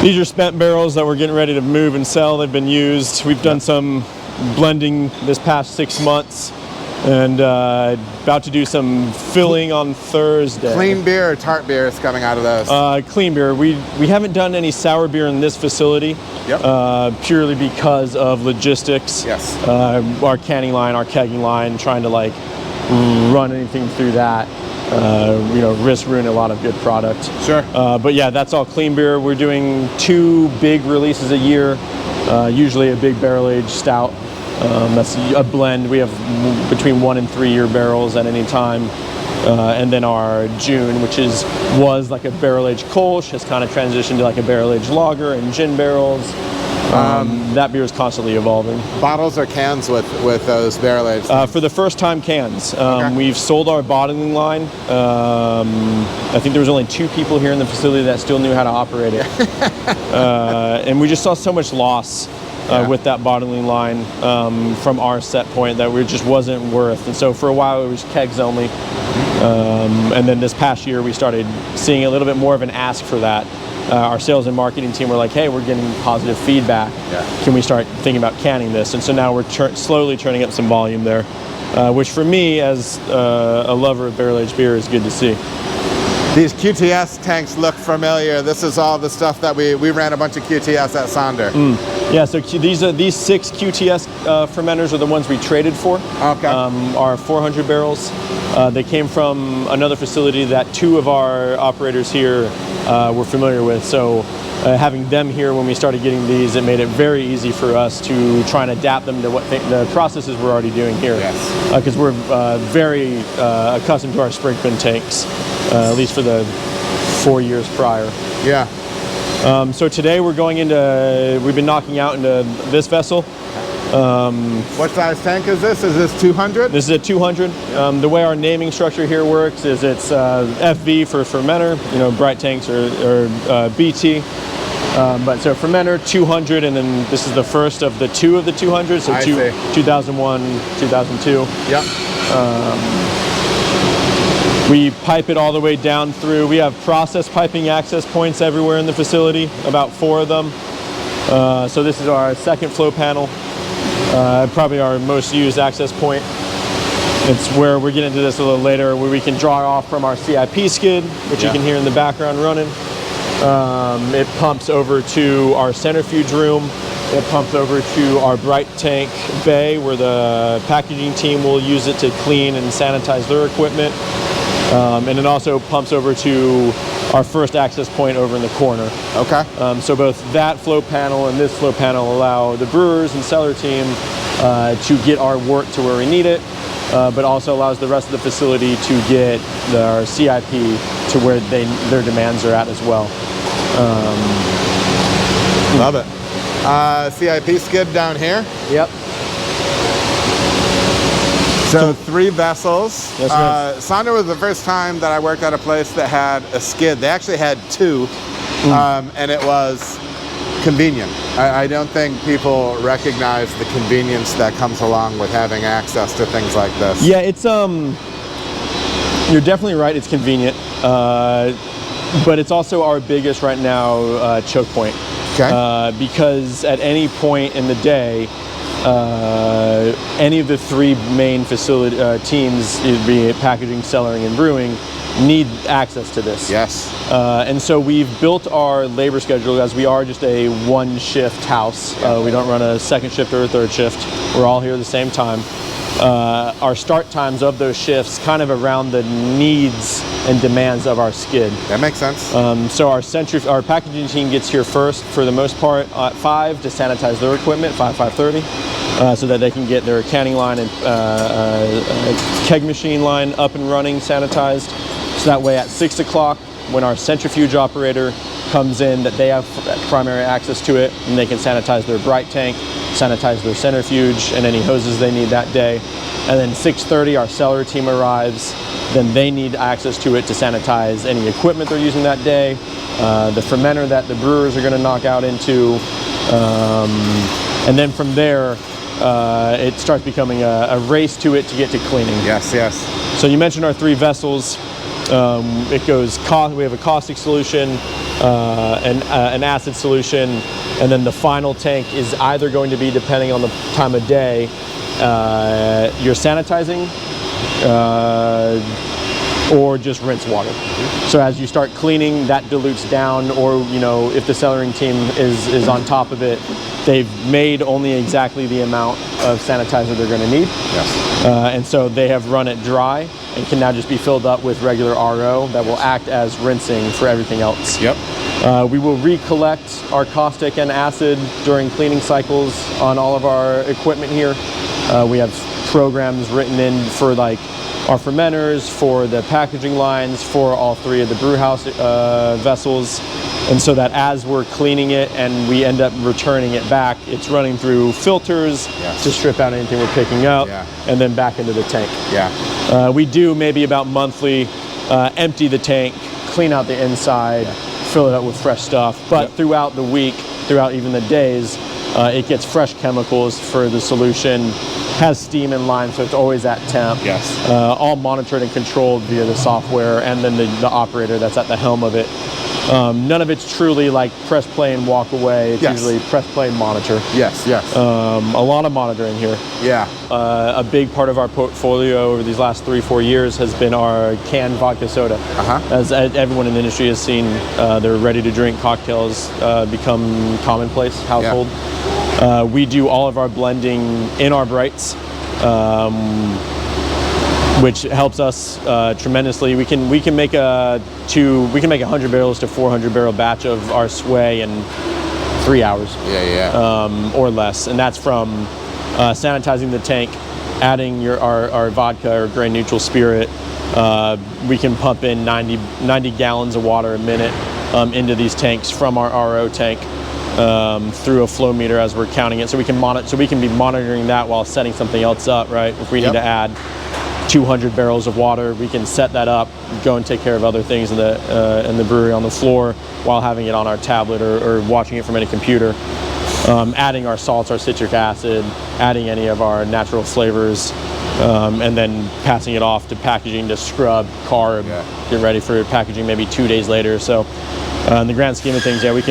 These are spent barrels that we're getting ready to move and sell. They've been used. We've done some blending this past 6 months, and about to do some filling on Thursday. Clean beer or tart beer is coming out of those? Clean beer. We haven't done any sour beer in this facility, purely because of logistics. Yes. Our canning line, our kegging line, trying to like run anything through that. Risk ruin a lot of good product. Sure. But yeah, that's all clean beer. We're doing 2 big releases a year, usually a big barrel-aged stout. That's a blend. We have between 1 and 3 year barrels at any time. And then our June, which was like a barrel-aged Kolsch, has kind of transitioned to like a barrel-aged lager and gin barrels. That beer is constantly evolving. Bottles or cans with those barrel-aged? For the first time, cans. Okay. We've sold our bottling line. I think there was only 2 people here in the facility that still knew how to operate it. And we just saw so much loss with that bottling line from our set point that it just wasn't worth. And so for a while it was kegs only. And then this past year we started seeing a little bit more of an ask for that. Our sales and marketing team were like, hey, we're getting positive feedback. Can we start thinking about canning this? And so now we're slowly turning up some volume there, which for me, as a lover of barrel-aged beer, is good to see. These QTS tanks look familiar. This is all the stuff that we ran a bunch of QTS at Sonder. Yeah, so these 6 QTS fermenters are the ones we traded for. Okay. Our 400 barrels. They came from another facility that 2 of our operators here were familiar with. So having them here when we started getting these, it made it very easy for us to try and adapt them to what the processes we're already doing here. Yes. Because we're very accustomed to our Sprinkman tanks, at least for the 4 years prior. Yeah. So today we've been knocking out into this vessel. What size tank is this? Is this 200? This is a 200. The way our naming structure here works is it's FV for fermenter, bright tanks or BT. But so fermenter 200, and then this is the first of the 2 of the 200. So 2001, 2002. Yeah. We pipe it all the way down through. We have process piping access points everywhere in the facility, about 4 of them. So this is our second flow panel, probably our most used access point. It's where we're getting into this a little later, where we can draw off from our CIP skid, which you can hear in the background running. It pumps over to our centrifuge room. It pumps over to our bright tank bay, where the packaging team will use it to clean and sanitize their equipment. And it also pumps over to our first access point over in the corner. Okay. So both that flow panel and this flow panel allow the brewers and cellar team to get our wort to where we need it, but also allows the rest of the facility to get our CIP to where their demands are at as well. Love it. CIP skid down here. Yep. So 3 vessels. Yes, Sonder was the first time that I worked at a place that had a skid. They actually had 2, and it was convenient. I don't think people recognize the convenience that comes along with having access to things like this. Yeah, it's you're definitely right. It's convenient, but it's also our biggest right now choke point. Okay. Because at any point in the day, any of the 3 main facility teams, be it packaging, cellaring, and brewing, need access to this. Yes. And so we've built our labor schedule as we are just a 1-shift house. We don't run a 2nd shift or a 3rd shift. We're all here at the same time. Our start times of those shifts kind of around the needs and demands of our skid. That makes sense. So our packaging team gets here first, for the most part, at 5 to sanitize their equipment, 5:30, so that they can get their canning line and keg machine line up and running, sanitized. So that way at 6 o'clock, when our centrifuge operator comes in, that they have primary access to it, and they can sanitize their bright tank, sanitize their centrifuge, and any hoses they need that day. And then 6:30, our cellar team arrives. Then they need access to it to sanitize any equipment they're using that day, the fermenter that the brewers are going to knock out into, and then from there, it starts becoming a race to it to get to cleaning. Yes, yes. So you mentioned our 3 vessels. We have a caustic solution, an acid solution, and then the final tank is either going to be, depending on the time of day, your sanitizing or just rinse water. So as you start cleaning, that dilutes down, or if the cellaring team is on top of it, they've made only exactly the amount of sanitizer they're going to need. Yes. And so they have run it dry and can now just be filled up with regular RO that will act as rinsing for everything else. Yep. We will recollect our caustic and acid during cleaning cycles on all of our equipment here. We have programs written in for like our fermenters, for the packaging lines, for all three of the brew house vessels. And so that as we're cleaning it and we end up returning it back, it's running through filters to strip out anything we're picking up, and then back into the tank. Yeah. We do maybe about monthly empty the tank, clean out the inside, fill it up with fresh stuff. But throughout the week, throughout even the days, it gets fresh chemicals for the solution, has steam in line, so it's always at temp. Yes. All monitored and controlled via the software and then the operator that's at the helm of it. None of it's truly like press play and walk away. It's usually press play and monitor. Yes, yes. A lot of monitoring here. Yeah. A big part of our portfolio over these last 3-4 years has been our canned vodka soda. As everyone in the industry has seen, their ready-to-drink cocktails become commonplace, household. We do all of our blending in our brights, which helps us tremendously. We can make a 100 barrels to 400 barrel batch of our sway in 3 hours. Or less, and that's from sanitizing the tank, adding our vodka or grain neutral spirit. We can pump in 90 gallons of water a minute into these tanks from our RO tank through a flow meter as we're counting it, so we can be monitoring that while setting something else up. Right, if we need to add 200 barrels of water, we can set that up, go and take care of other things in the brewery on the floor while having it on our tablet or watching it from any computer. Adding our salts, our citric acid, adding any of our natural flavors, and then passing it off to packaging to scrub, carb, get ready for packaging maybe 2 days later. So in the grand scheme of things, we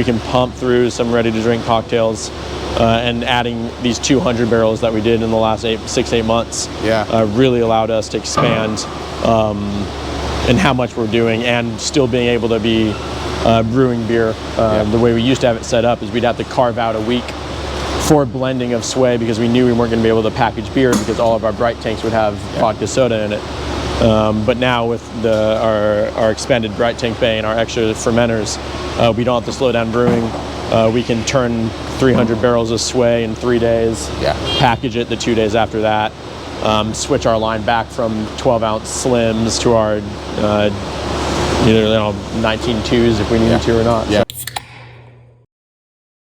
can pump through some ready-to-drink cocktails. And adding these 200 barrels that we did in the last 6-8 months really allowed us to expand in how much we're doing, and still being able to be brewing beer. The way we used to have it set up is we'd have to carve out a week for blending of sway because we knew we weren't going to be able to package beer because all of our bright tanks would have vodka soda in it. But now with our expanded bright tank bay and our extra fermenters, we don't have to slow down brewing. We can turn 300 barrels of sway in 3 days, package it the 2 days after that, switch our line back from 12-ounce slims to our 19.2s if we need to or not.